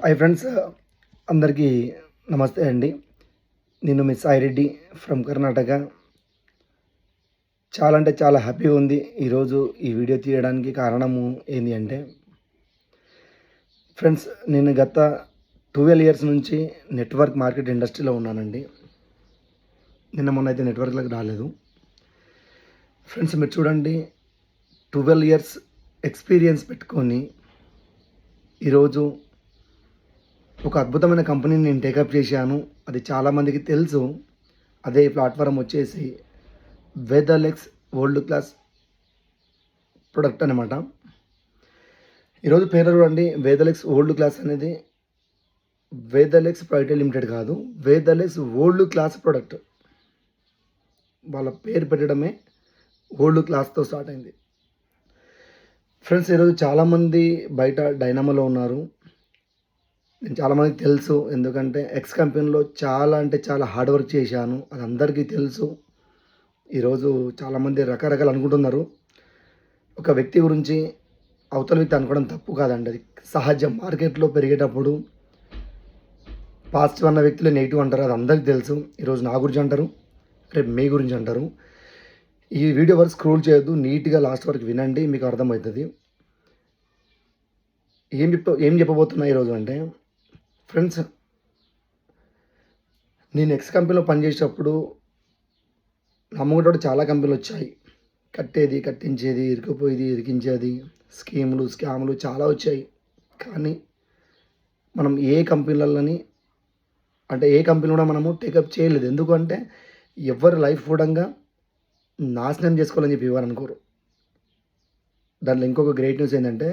Hi friends, అందరికీ నమస్తే అండి. నేను మీ సాయిరెడ్డి ఫ్రమ్ కర్ణాటక. చాలా అంటే చాలా హ్యాపీగా ఉంది ఈరోజు ఈ వీడియో తీయడానికి కారణము ఏంటి అంటే, ఫ్రెండ్స్ నేను గత 12 ఇయర్స్ నుంచి నెట్వర్క్ మార్కెట్ ఇండస్ట్రీలో ఉన్నానండి. మొన్న అయితే నెట్వర్క్లోకి రాలేదు. ఫ్రెండ్స్ మీరు చూడండి, 12 ఇయర్స్ ఎక్స్పీరియన్స్ పెట్టుకొని ఈరోజు ఒక అద్భుతమైన కంపెనీని నేను టేకప్ చేశాను. అది చాలామందికి తెలుసు. అదే ప్లాట్ఫారం వచ్చేసి వేదలెక్స్ వరల్డ్ క్లాస్ ప్రొడక్ట్ అనమాట. ఈరోజు పేరు చూడండి, వేదలెక్స్ వరల్డ్ క్లాస్ అనేది వేదలెక్స్ ప్రైవేట్ లిమిటెడ్ కాదు, వేదలెక్స్ వరల్డ్ క్లాస్ ప్రొడక్ట్. వాళ్ళ పేరు పెట్టడమే వరల్డ్ క్లాస్తో స్టార్ట్ అయింది. ఫ్రెండ్స్ ఈరోజు చాలామంది బయట డైనామోలో ఉన్నారు. నేను చాలామందికి తెలుసు, ఎందుకంటే ఎక్స్ కంపెనీలో చాలా అంటే చాలా హార్డ్ వర్క్ చేశాను. అది అందరికీ తెలుసు. ఈరోజు చాలామంది రకరకాలు అనుకుంటున్నారు. ఒక వ్యక్తి గురించి అవతల వ్యక్తి అనుకోవడం తప్పు కాదండి, అది సహజం. మార్కెట్లో పెరిగేటప్పుడు పాజిటివ్ అన్న వ్యక్తులు నెగిటివ్ అంటారు, అది అందరికీ తెలుసు. ఈరోజు నా గురించి అంటారు, రేపు మీ గురించి అంటారు. ఈ వీడియో వరకు స్క్రోల్ చేయొద్దు, నీట్గా లాస్ట్ వరకు వినండి, మీకు అర్థమవుతుంది. ఏం చెప్పబోతున్నా ఈరోజు అంటే, ఫ్రెండ్స్ నేను ఎక్స్ కంపెనీలో పనిచేసేటప్పుడు నమ్ముకుంటే చాలా కంపెనీలు వచ్చాయి. కట్టేది, కట్టించేది, ఇరుకుపోయేది, ఇరికించేది, స్కాములు చాలా వచ్చాయి. కానీ మనం ఏ కంపెనీలని ఏ కంపెనీ కూడా మనము టేకప్ చేయలేదు. ఎందుకంటే ఎవరి లైఫ్ కూడా నాశనం చేసుకోవాలని చెప్పి ఇవ్వరు అనుకోరు. దాంట్లో ఇంకొక గ్రేట్ న్యూస్ ఏంటంటే,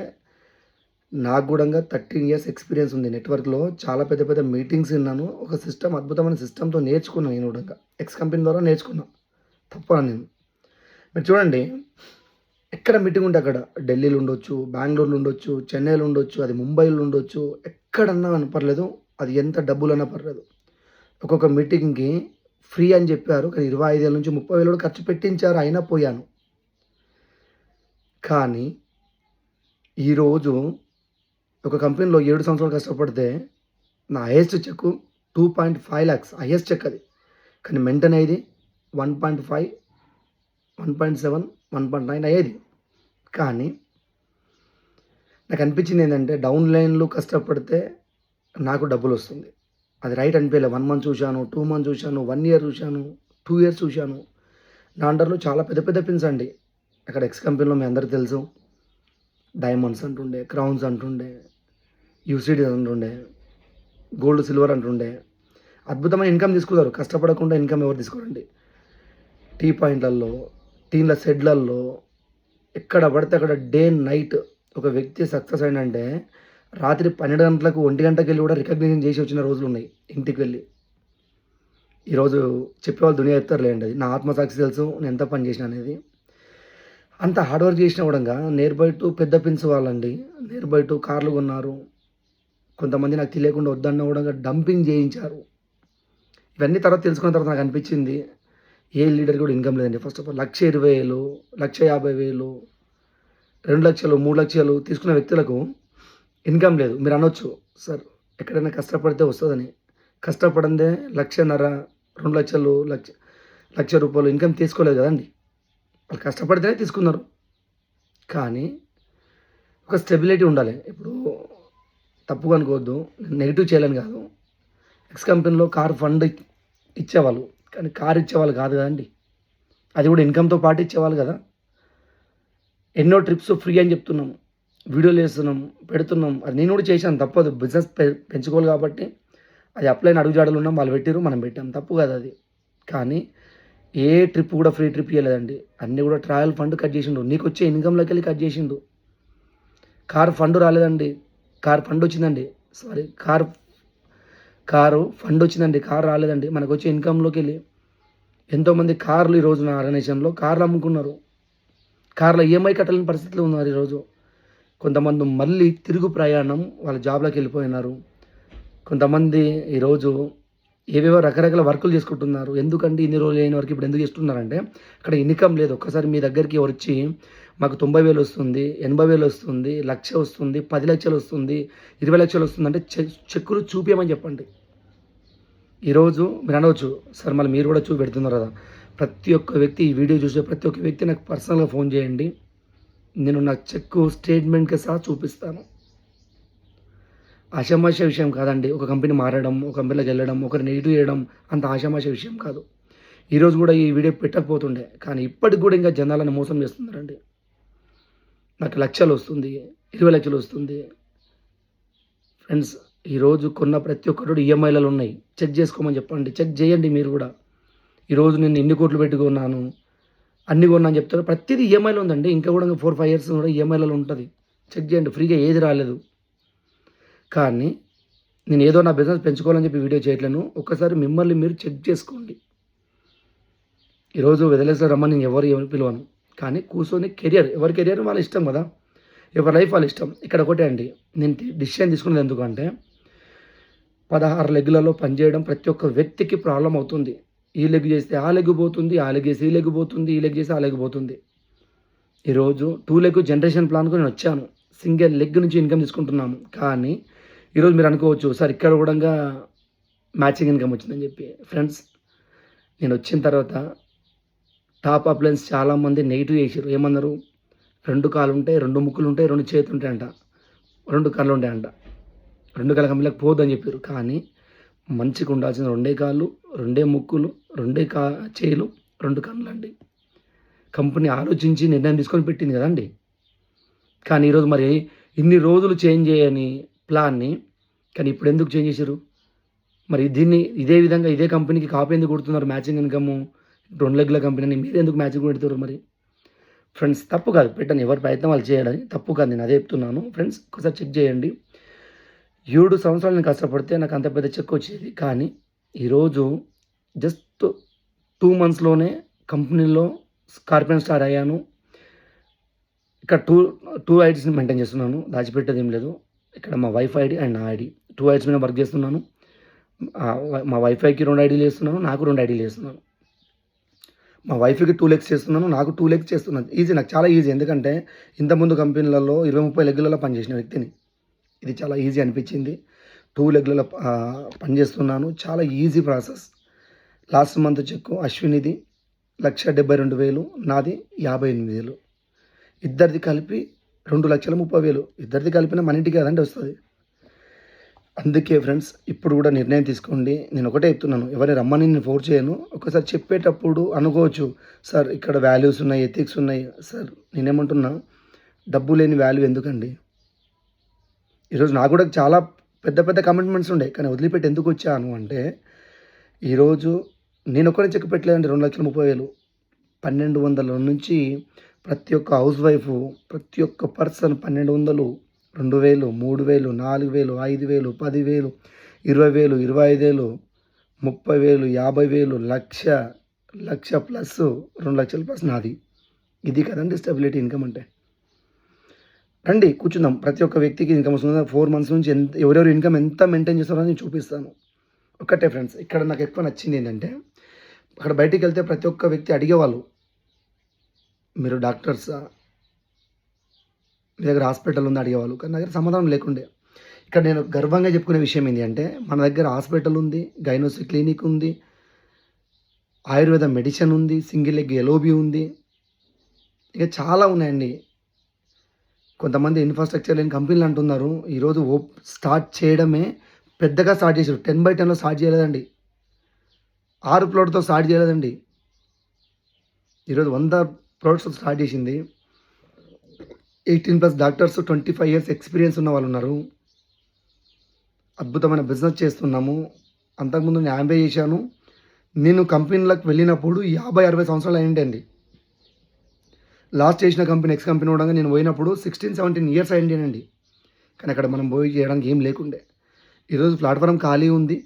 నాకు కూడా 13 ఇయర్స్ ఎక్స్పీరియన్స్ ఉంది నెట్వర్క్లో. చాలా పెద్ద పెద్ద మీటింగ్స్ విన్నాను. ఒక అద్భుతమైన సిస్టమ్తో నేర్చుకున్నాను. నేను కూడా ఎక్స్ కంపెనీ ద్వారా నేర్చుకున్నాను. తప్పను నేను. మీరు చూడండి, ఎక్కడ మీటింగ్ ఉంటే అక్కడ, ఢిల్లీలో ఉండొచ్చు, బెంగళూరులో ఉండొచ్చు, చెన్నైలో ఉండొచ్చు, అది ముంబైలో ఉండొచ్చు, ఎక్కడన్నా అని పర్లేదు, అది ఎంత డబ్బులన్నా పర్లేదు. ఒక్కొక్క మీటింగ్కి ఫ్రీ అని చెప్పారు, కానీ 25,000 నుంచి 30,000 కూడా ఖర్చు పెట్టించారు, అయినా పోయాను. కానీ ఈరోజు ఒక కంపెనీలో 7 సంవత్సరాలు కష్టపడితే నా highest cheque 2.5 lakhs highest cheque అది. కానీ మెయింటైన్ అయ్యేది 1.5, 1.7, 1.9 అయ్యేది. కానీ నాకు అనిపించింది ఏంటంటే, డౌన్ లైన్లో కష్టపడితే నాకు డబ్బులు వస్తుంది. అది రైట్ అనిపించలేదు. 1 month చూశాను, 2 months చూశాను, 1 year చూశాను, 2 years చూశాను. నా అండర్లో చాలా పెద్ద పెద్ద పిన్స్ అండి. అక్కడ ఎక్స్ కంపెనీలో మీ అందరికీ తెలుసు, డైమండ్స్ అంటుండే, క్రౌన్స్ అంటుండే, యూసిడీస్ అంటుండే, గోల్డ్ సిల్వర్ అంటుండే. అద్భుతమైన ఇన్కమ్ తీసుకున్నారు. కష్టపడకుండా ఇన్కమ్ ఎవరు తీసుకోరండి. టీ పాయింట్లలో, టీల షెడ్లలో, ఎక్కడ పడితే అక్కడ డే నైట్ ఒక వ్యక్తి సక్సెస్ అయిందంటే, రాత్రి 12 గంటలకు 1 గంటకి వెళ్ళి కూడా రికగ్నిషన్ చేసి వచ్చిన రోజులు ఉన్నాయి ఇంటికి వెళ్ళి. ఈరోజు చెప్పేవాళ్ళు దునియా చెప్తారులేండి, అది నా ఆత్మసాక్షి తెలుసు నేను ఎంత పని చేసిన అనేది. అంత హార్డ్ వర్క్ చేసిన కూడా నియర్ బై టు పెద్ద పిన్స్ వాళ్ళండి, నియర్ బై టు కార్లు కొన్నారు. కొంతమంది నాకు తెలియకుండా వద్దన్న కూడా డంపింగ్ చేయించారు. ఇవన్నీ తర్వాత తెలుసుకున్న తర్వాత నాకు అనిపించింది, ఏ లీడర్ కూడా ఇన్కమ్ లేదండి. ఫస్ట్ ఆఫ్ ఆల్ 1,20,000, 1,50,000, 2 లక్షలు, 3 లక్షలు తీసుకున్న వ్యక్తులకు ఇన్కమ్ లేదు. మీరు అనొచ్చు, సార్ ఎక్కడైనా కష్టపడితే వస్తుందని. కష్టపడిందే 1,50,000, 2 లక్షలు, లక్ష రూపాయలు ఇన్కమ్ తీసుకోలేదు కదండి. వాళ్ళు కష్టపడితేనే తీసుకున్నారు. కానీ ఒక స్టెబిలిటీ ఉండాలి. ఇప్పుడు తప్పుగా అనుకోవద్దు, నెగిటివ్ చేయలేను కాదు. ఎక్స్ కంపెనీలో కార్ ఫండ్ ఇచ్చేవాళ్ళు, కానీ కార్ ఇచ్చేవాళ్ళు కాదు కదండి. అది కూడా ఇన్కమ్తో పాటు ఇచ్చేవాళ్ళు కదా. ఎన్నో ట్రిప్స్ ఫ్రీ అని చెప్తున్నాం, వీడియోలు చేస్తున్నాం, పెడుతున్నాం. అది నేను కూడా చేశాను, తప్పదు. బిజినెస్ పెంచుకోవాలి కాబట్టి అది అప్లైన్ అడుగుజాడలు ఉన్నాం, వాళ్ళు పెట్టారు, మనం పెట్టాం, తప్పు కదా అది. కానీ ఏ ట్రిప్ కూడా ఫ్రీ ట్రిప్ ఇవ్వలేదండి. అన్నీ కూడా ట్రావెల్ ఫండ్ కట్ చేసిండు, నీకు వచ్చే ఇన్కమ్లోకి వెళ్ళి కట్ చేసిండు. కార్ ఫండ్ రాలేదండి, కార్ ఫండ్ వచ్చిందండి. సారీ, కారు ఫండ్ వచ్చిందండి, కారు రాలేదండి. మనకు వచ్చే ఇన్కంలోకి వెళ్ళి ఎంతోమంది కార్లు ఈరోజు నా ఆర్గనైజేషన్లో కార్లు అమ్ముకున్నారు. కార్ల ఈఎంఐ కట్టాలని పరిస్థితులు ఉన్నారు ఈరోజు. కొంతమంది మళ్ళీ తిరుగు ప్రయాణం వాళ్ళ జాబ్లోకి వెళ్ళిపోయినారు. కొంతమంది ఈరోజు ఏవేవో రకరకాల వర్కులు చేసుకుంటున్నారు. ఎందుకంటే ఇన్ని రోజులు లేని వరకు ఇప్పుడు ఎందుకు చేస్తున్నారంటే అక్కడ ఇన్‌కమ్ లేదు. ఒక్కసారి మీ దగ్గరికి ఎవరొచ్చి మాకు 90,000 వస్తుంది, 80,000 వస్తుంది, 1,00,000 వస్తుంది, 10,00,000 వస్తుంది, 20,00,000 వస్తుందంటే చెక్కులు చూపియమని చెప్పండి. ఈరోజు మీరు అనవచ్చు, సార్ మళ్ళీ మీరు కూడా చూపెడుతున్నారు కదా! ప్రతి ఒక్క వ్యక్తి ఈ వీడియో చూసే ప్రతి ఒక్క వ్యక్తి నాకు పర్సనల్‌గా ఫోన్ చేయండి. నేను నా చెక్కు స్టేట్మెంట్‌కి సహా చూపిస్తాను. ఆషామాషీ విషయం కాదండి. ఒక కంపెనీ మారడం, ఒక కంపెనీలోకి వెళ్ళడం, ఒకరు నెగెటివ్ చేయడం అంత ఆషామాషీ విషయం కాదు. ఈరోజు కూడా ఈ వీడియో పెట్టకపోతుండే. కానీ ఇప్పటికి కూడా ఇంకా జనాలను మోసం చేస్తున్నారండి. నాకు లక్షలు వస్తుంది, 20,00,000 వస్తుంది. ఫ్రెండ్స్, ఈరోజు కొన్న ప్రతి ఒక్కటి ఈఎంఐలలో ఉన్నాయి. చెక్ చేసుకోమని చెప్పండి. చెక్ చేయండి మీరు కూడా. ఈరోజు నేను ఇన్ని కోట్లు పెట్టి కొన్నాను, అన్ని కొన్నా అని చెప్తారు. ప్రతిదీ ఈఎంఐలో ఉందండి. ఇంకా కూడా 4, 5 ఇయర్స్ కూడా ఈఎంఐలలో ఉంటుంది. చెక్ చేయండి. ఫ్రీగా ఏది రాలేదు. కానీ నేను ఏదో నా బిజినెస్ పెంచుకోవాలని చెప్పి వీడియో చేయట్లేను. ఒక్కసారి మిమ్మల్ని మీరు చెక్ చేసుకోండి. ఈరోజు వదిలేసి రమ్మని నేను ఎవరు పిలవను. కానీ కూర్చొని ఎవరి కెరియర్ వాళ్ళ ఇష్టం కదా! ఎవరి లైఫ్ వాళ్ళ ఇష్టం. ఇక్కడ ఒకటే అండి, నేను డిసిషన్ తీసుకున్నది ఎందుకంటే 16 లెగ్‌లలో పనిచేయడం ప్రతి ఒక్క వ్యక్తికి ప్రాబ్లమ్ అవుతుంది. ఈ లెగ్ చేస్తే ఆ లెగ్ పోతుంది, ఆ లెగ్ చేస్తే ఈ లెగ్ పోతుంది, ఈ లెగ్ చేస్తే ఆ లెగ్ పోతుంది. ఈరోజు 2 లెగ్ జనరేషన్ ప్లాన్‌కు నేను వచ్చాను. సింగిల్ లెగ్ నుంచి ఇన్‌కమ్ తీసుకుంటున్నాము. కానీ ఈరోజు మీరు అనుకోవచ్చు, సార్ ఇక్కడ కూడా మ్యాచింగ్ ఇన్‌కమ్ వచ్చిందని చెప్పి. ఫ్రెండ్స్, నేను వచ్చిన తర్వాత టాప్ అప్లయన్స్ చాలామంది నెగెటివ్ చేసిర్రు. ఏమన్నారు? 2 కాళ్ళు ఉంటాయి, 2 ముక్కులు ఉంటాయి, 2 చేతులు ఉంటాయంట, 2 కళ్ళు ఉంటాయంట. 2 కాళ్ళ కంపెనీలకు పోవద్దని చెప్పారు. కానీ మనిషికి ఉండాల్సిన 2 కాళ్ళు, 2 ముక్కులు, 2 చేతులు, 2 కళ్ళండి. కంపెనీ ఆలోచించి నిర్ణయం తీసుకొని పెట్టింది కదండి. కానీ ఈరోజు మరి ఇన్ని రోజులు చేంజ్ చేయని ప్లాన్ని కానీ ఇప్పుడు ఎందుకు చేంజ్ చేశారు? మరి దీన్ని ఇదే విధంగా ఇదే కంపెనీకి కాపీ ఎందుకు కొడుతున్నారు? మ్యాచింగ్ ఇన్‌కమ్ 2 లెగ్‌ల కంపెనీని మీరు ఎందుకు మ్యాచింగ్ పెడుతున్నారు మరి? ఫ్రెండ్స్, తప్పు కాదు, పెట్టండి. ఎవరి ప్రయత్నం వాళ్ళు చేయడం తప్పు కాదు. నేను అదే చెప్తున్నాను. ఫ్రెండ్స్, ఒకసారి చెక్ చేయండి. 7 సంవత్సరాలు నేను కష్టపడితే నాకు అంత పెద్ద చెక్ వచ్చేది. కానీ ఈరోజు జస్ట్ 2 మంత్స్‌లోనే కంపెనీలో స్కార్పియన్ స్టార్ అయ్యాను. ఇక్కడ టూ ఐడీస్‌ని మెయింటైన్ చేస్తున్నాను. దాచిపెట్టేది ఏం లేదు. ఇక్కడ మా వైఫ్ ఐడీ అండ్ నా ఐడీ 2 ఐడీస్ మీద వర్క్ చేస్తున్నాను. మా వైఫ్‌కి 2 ఐడీలు చేస్తున్నాను. నాకు 2 ఐడీలు చేస్తున్నాను. మా వైఫ్‌కి 2 లెగ్స్ చేస్తున్నాను. నాకు 2 లెగ్స్ చేస్తున్నాను. ఈజీ, నాకు చాలా ఈజీ. ఎందుకంటే ఇంతకుముందు కంపెనీలలో 20, 30 లెగ్‌లలో పనిచేసిన వ్యక్తిని. ఇది చాలా ఈజీ అనిపించింది. 2 లెగ్‌లలో పనిచేస్తున్నాను. చాలా ఈజీ ప్రాసెస్. లాస్ట్ మంత్ చెక్కు అశ్వినిది 1,72,000, నాది 58,000. ఇద్దరిది కలిపి 2,30,000. ఇద్దరిది కలిపిన మన ఇంటికి కదండి వస్తుంది. అందుకే ఫ్రెండ్స్, ఇప్పుడు కూడా నిర్ణయం తీసుకోండి. నేను ఒకటే చెప్తున్నాను, ఎవరిని రమ్మని నేను ఫోర్స్ చేయను. ఒకసారి చెప్పేటప్పుడు అనుకోవచ్చు, సార్ ఇక్కడ వాల్యూస్ ఉన్నాయి, ఎథిక్స్ ఉన్నాయి. సార్ నేనేమంటున్నా, డబ్బు లేని వాల్యూ ఎందుకండి? ఈరోజు నాకు కూడా చాలా పెద్ద పెద్ద కమిట్మెంట్స్ ఉండే. కానీ వదిలిపెట్టి ఎందుకు వచ్చాను అంటే, ఈరోజు నేను ఒక్కడే చెక్ పెట్టలేదండి. 2,30,000 1,200 నుంచి ప్రతి ఒక్క హౌస్ వైఫ్, ప్రతి ఒక్క పర్సన్ 1,200, 2,000, 3,000, 4,000, 5,000, 10,000, 20,000, 25,000, 30,000, 50,000, 1,00,000 ప్లస్ 2,00,000 ప్లస్ నాది. ఇది కదండి స్టెబిలిటీ ఇన్కమ్ అంటే. రండి కూర్చుందాం. ప్రతి ఒక్క వ్యక్తికి ఇన్కమ్ వస్తుంది. 4 మంత్స్ నుంచి ఎవరెవరు ఇన్కమ్ ఎంత మెయింటైన్ చేస్తారో నేను చూపిస్తాను. ఒక్కటే ఫ్రెండ్స్, ఇక్కడ నాకు ఎక్కువ నచ్చింది ఏంటంటే, అక్కడ బయటికి వెళ్తే ప్రతి ఒక్క వ్యక్తి అడిగేవాళ్ళు, మీరు డాక్టర్సా? మీ దగ్గర హాస్పిటల్ ఉందా అడిగేవాళ్ళు. కానీ నా దగ్గర సమాధానం లేకుండే. ఇక్కడ నేను గర్వంగా చెప్పుకునే విషయం ఏంటి అంటే, మన దగ్గర హాస్పిటల్ ఉంది, గైనోసి క్లినిక్ ఉంది, ఆయుర్వేద మెడిసిన్ ఉంది, సింగిల్ లెగ్ ఎల్ఓబి ఉంది, ఇక చాలా ఉన్నాయండి. కొంతమంది ఇన్ఫ్రాస్ట్రక్చర్ లేని కంపెనీలు అంటున్నారు. ఈరోజు స్టార్ట్ చేయడమే పెద్దగా స్టార్ట్ చేశారు. 10/10లో స్టార్ట్ చేయలేదండి. 6 ఫ్లోర్‌తో స్టార్ట్ చేయలేదండి. ఈరోజు 100 ఫ్లోర్స్‌తో స్టార్ట్ చేసింది. 18+ డాక్టర్స్, 25 ఇయర్స్ ఎక్స్పీరియన్స్ ఉన్న వాళ్ళు ఉన్నారు. అద్భుతమైన బిజినెస్ చేస్తున్నాము. అంతకుముందు నేను యాంబే చేశాను. నేను కంపెనీలకు వెళ్ళినప్పుడు 50, 60 సంవత్సరాలు అయ్యిండండి. లాస్ట్ చేసిన కంపెనీ ఎక్స్ కంపెనీ కూడా నేను పోయినప్పుడు 16, 17 ఇయర్స్ అయ్యిండేనండి. కానీ అక్కడ మనం పోయి చేయడానికి ఏం లేకుండే. ఈరోజు ప్లాట్ఫారం ఖాళీ ఉంది.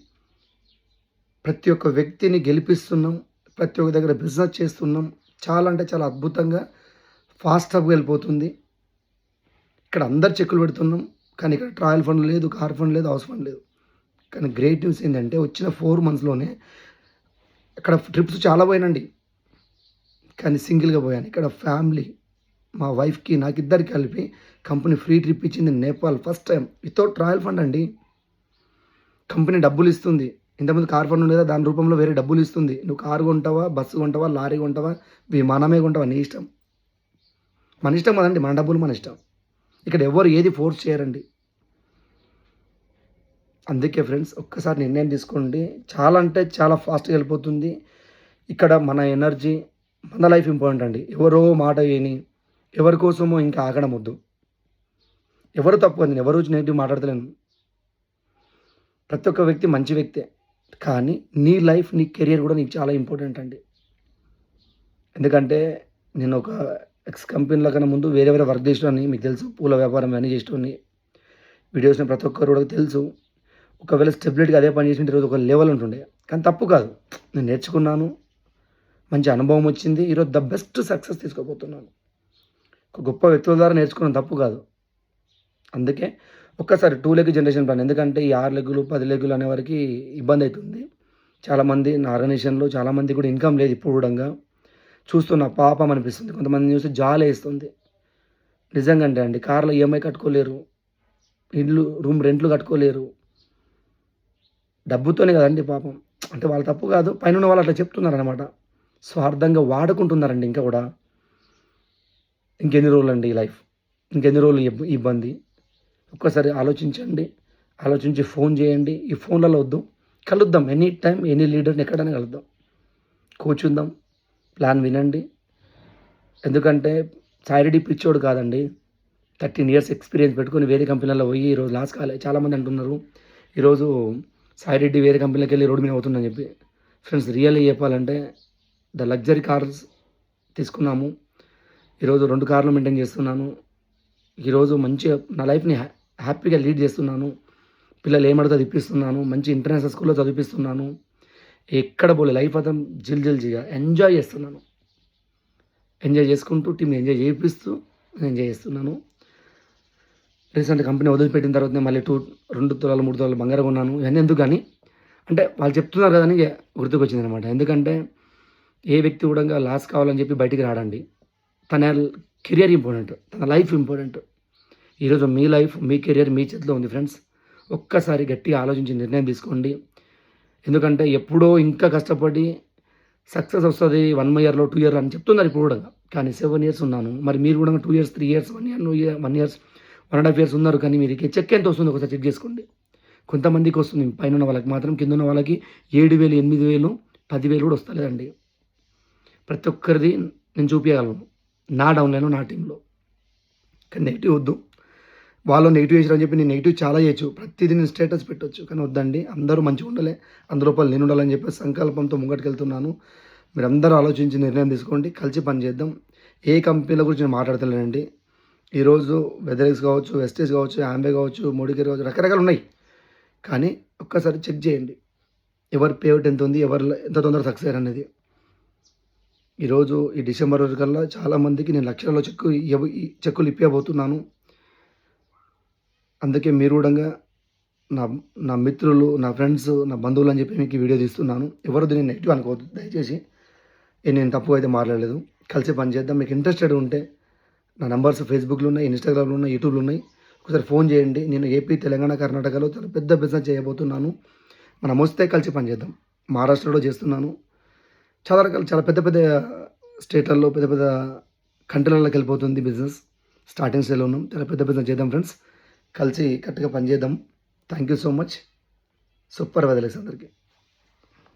ప్రతి ఒక్క వ్యక్తిని గెలిపిస్తున్నాం. ప్రతి ఒక్క దగ్గర బిజినెస్ చేస్తున్నాం. చాలా అంటే చాలా అద్భుతంగా ఫాస్ట్గా వెళ్ళిపోతుంది. ఇక్కడ అందరు చెక్కులు పెడుతున్నాం. కానీ ఇక్కడ ట్రయల్ ఫండ్ లేదు, కార్ ఫండ్ లేదు, హౌస్ ఫండ్ లేదు. కానీ గ్రేట్ న్యూస్ ఏంటంటే వచ్చిన 4 మంత్స్‌లోనే అక్కడ ట్రిప్స్ చాలా పోయానండి. కానీ సింగిల్‌గా పోయాను. ఇక్కడ ఫ్యామిలీ మా వైఫ్‌కి, నాకిద్దరికి కలిపి కంపెనీ ఫ్రీ ట్రిప్ ఇచ్చింది Nepal first time without trial fund అండి. కంపెనీ డబ్బులిస్తుంది. ఇంతకుముందు కార్ ఫండ్ ఉండేదా దాని రూపంలో వేరే డబ్బులిస్తుంది. నువ్వు కారు కొంటావా, బస్సు కొంటావా, లారీ కొంటావా, విమానమే కొంటావా నీ ఇష్టం. మన ఇష్టం కదండీ. మన డబ్బులు మన ఇష్టం. ఇక్కడ ఎవరు ఏది ఫోర్స్ చేయరండి. అందుకే ఫ్రెండ్స్ ఒక్కసారి నిర్ణయం తీసుకోండి. చాలా అంటే చాలా ఫాస్ట్‌గా వెళ్ళిపోతుంది. ఇక్కడ మన ఎనర్జీ, మన లైఫ్ ఇంపార్టెంట్ అండి. ఎవరో మాట విని, ఎవరి కోసమో ఇంకా ఆగడం వద్దు. ఎవరు తప్పు కాదు. నేను ఎవరి గురించి నెగెటివ్ మాట్లాడతలేను. ప్రతి ఒక్క వ్యక్తి మంచి వ్యక్తే. కానీ నీ లైఫ్, నీ కెరియర్ కూడా నీకు చాలా ఇంపార్టెంట్ అండి. ఎందుకంటే నేను ఒక ఎక్స్ కంపెనీల కన్నా ముందు వేరే వేరే వర్క్ చేసేటోడిని. మీకు తెలుసు. పూల వ్యాపారం అన్నీ చేసేటోడిని. వీడియోస్‌ని ప్రతి ఒక్కరు కూడా తెలుసు. ఒకవేళ స్టెబిలిటీగా అదే పని చేసింటే ఈరోజు ఒక లెవెల్ ఉంటుండే. కానీ తప్పు కాదు. నేను నేర్చుకున్నాను. మంచి అనుభవం వచ్చింది. ఈరోజు ద బెస్ట్ సక్సెస్ తీసుకోబోతున్నాను. ఒక గొప్ప వ్యక్తుల ద్వారా నేర్చుకున్నాను, తప్పు కాదు. అందుకే ఒక్కసారి 2 లెగ్ జనరేషన్ ప్లాన్. ఎందుకంటే ఈ 6 లెగ్గులు, 10 లెగ్గులు అనేవారికి ఇబ్బంది అవుతుంది. చాలామంది నా ఆర్గనైజేషన్‌లో చాలామందికి కూడా ఇన్‌కమ్ లేదు ఇప్పుడు గూడంగా. చూస్తున్న పాపం అనిపిస్తుంది. కొంతమందిని చూస్తే జాలేస్తుంది. నిజంగా అంటే అండి కార్‌లో ఈఎంఐ కట్టుకోలేరు. రూమ్ రెంట్‌లు కట్టుకోలేరు. డబ్బుతోనే కదండీ పాపం. అంటే వాళ్ళ తప్పు కాదు. పైనున్న వాళ్ళు అట్లా చెప్తున్నారనమాట. స్వార్థంగా వాడుకుంటున్నారండి ఇంకా కూడా. ఇంకెన్ని రోజులండి ఈ లైఫ్? ఇంకెన్ని రోజులు ఇబ్బంది? ఒక్కసారి ఆలోచించండి. ఆలోచించి ఫోన్ చేయండి. ఈ ఫోన్లలో వద్దు. కలుద్దాం ఎనీ టైం, ఎనీ లీడర్‌ని ఎక్కడైనా కలుద్దాం. కూర్చుందాం. ప్లాన్ వినండి. ఎందుకంటే సాయిరెడ్డి పిచ్చోడు కాదండి. 13 ఇయర్స్ ఎక్స్‌పీరియన్స్ పెట్టుకొని వేరే కంపెనీలలో పోయి ఈరోజు లాస్ కాలే. చాలామంది అంటున్నారు ఈరోజు సాయిరెడ్డి వేరే కంపెనీలోకి వెళ్ళి రోడ్డు మీద అవుతుందని చెప్పి. ఫ్రెండ్స్ రియల్లీ చెప్పాలంటే ద లగ్జరీ కార్స్ తీసుకున్నాము. ఈరోజు 2 కార్లు మెయింటైన్ చేస్తున్నాను. ఈరోజు మంచిగా నా లైఫ్‌ని హ్యాపీగా లీడ్ చేస్తున్నాను. పిల్లలు ఏమడితే అది ఇప్పిస్తున్నాను. మంచి ఇంటర్నేషనల్ స్కూల్‌లో చదివిపిస్తున్నాను. ఎక్కడ పోలే లైఫ్ అంతా జిల్‌జిల్‌జిగా ఎంజాయ్ చేస్తున్నాను. ఎంజాయ్ చేసుకుంటూ టీమ్‌ని ఎంజాయ్ చేపిస్తూ ఎంజాయ్ చేస్తున్నాను. రీసెంట్ కంపెనీ వదిలిపెట్టిన తర్వాత నేను మళ్ళీ 2 తులాలు 3 తులాలు బంగారం కొన్నాను. ఇవన్నీ ఎందుకు కానీ అంటే వాళ్ళు చెప్తున్నారు కదని గుర్తుకొచ్చిందనమాట. ఎందుకంటే ఏ వ్యక్తి కూడా లాస్ కావాలని చెప్పి బయటికి రాడండి. తన కెరియర్ ఇంపార్టెంట్. తన లైఫ్ ఇంపార్టెంట్. ఈరోజు మీ లైఫ్, మీ కెరియర్ మీ చేతిలో ఉంది ఫ్రెండ్స్. ఒక్కసారి గట్టిగా ఆలోచించి నిర్ణయం తీసుకోండి. ఎందుకంటే ఎప్పుడో ఇంకా కష్టపడి సక్సెస్ వస్తుంది 1 ఇయర్‌లో 2 ఇయర్‌లో అని చెప్తున్నారు ఇప్పుడు కూడా. కానీ 7 ఇయర్స్ ఉన్నాను. మరి మీరు కూడా 2 years, 3 years, 1 year, 1 years, 1.5 years ఉన్నారు. కానీ మీరు చెక్ ఎంత వస్తుందో ఒకసారి చెక్ చేసుకోండి. కొంతమందికి వస్తుంది. పైన వాళ్ళకి మాత్రం కింద ఉన్న వాళ్ళకి 7,000, 8,000, 10,000 కూడా వస్తలేదండి. ప్రతి ఒక్కరిది నేను చూపించగలను. నా డౌన్‌లైన్‌లో, నా టీంలో. కానీ నెగిటివ్ వద్దు. వాళ్ళు నెగిటివ్ చేసారని చెప్పి నేను నెగిటివ్ చాలా చేయొచ్చు. ప్రతిదీ నేను స్టేటస్ పెట్టొచ్చు. కానీ వద్దండి. అందరూ మంచిగా ఉండాలి. అందులోపల నేను ఉండాలని చెప్పి సంకల్పంతో ముంగటికెళ్తున్నాను. మీరందరూ ఆలోచించి నిర్ణయం తీసుకోండి. కలిసి పని చేద్దాం. ఏ కంపెనీల గురించి నేను మాట్లాడతలేనండి. ఈరోజు వెదరెక్స్ కావచ్చు, వెస్టేజ్ కావచ్చు, యాంబే కావచ్చు, మోడికేర్ కావచ్చు, రకరకాలు ఉన్నాయి. కానీ ఒక్కసారి చెక్ చేయండి. ఎవరి పేమెంట్ ఎంత ఉంది, ఎవరు ఎంత తొందరగా సక్సెస్ అయ్యారు అనేది. ఈరోజు ఈ డిసెంబర్ వరకల్లా చాలామందికి నేను లక్షలలో చెక్కులు ఇప్పబోతున్నాను. అందుకే మీరు కూడా నా నా మిత్రులు, నా ఫ్రెండ్స్, నా బంధువులు అని చెప్పి మీకు వీడియో తీస్తున్నాను. ఎవరు దీన్ని నెగిటివ్ అనుకోవద్దు దయచేసి. నేను తప్పు అయితే మాట్లాడలేదు. కలిసి పని చేద్దాం. మీకు ఇంట్రెస్టెడ్ ఉంటే నా నంబర్స్ ఫేస్బుక్లో ఉన్నాయి, ఇన్స్టాగ్రామ్లో ఉన్నాయి, యూట్యూబ్లో ఉన్నాయి. ఒకసారి ఫోన్ చేయండి. నేను ఏపీ, తెలంగాణ, కర్ణాటకలో చాలా పెద్ద బిజినెస్ చేయబోతున్నాను. మనం వస్తే కలిసి పని చేద్దాం. మహారాష్ట్రలో చేస్తున్నాను. చాలా రకాల చాలా పెద్ద పెద్ద స్టేట్లలో, పెద్ద పెద్ద కంట్రీలలోకి వెళ్ళిపోతుంది బిజినెస్. స్టార్టింగ్ స్టేజ్లో ఉన్నాం. చాలా పెద్ద బిజినెస్ చేద్దాం ఫ్రెండ్స్. కలిసి కరెక్ట్గా పని చేద్దాం. Thank you so much. Super weathers అందరికీ.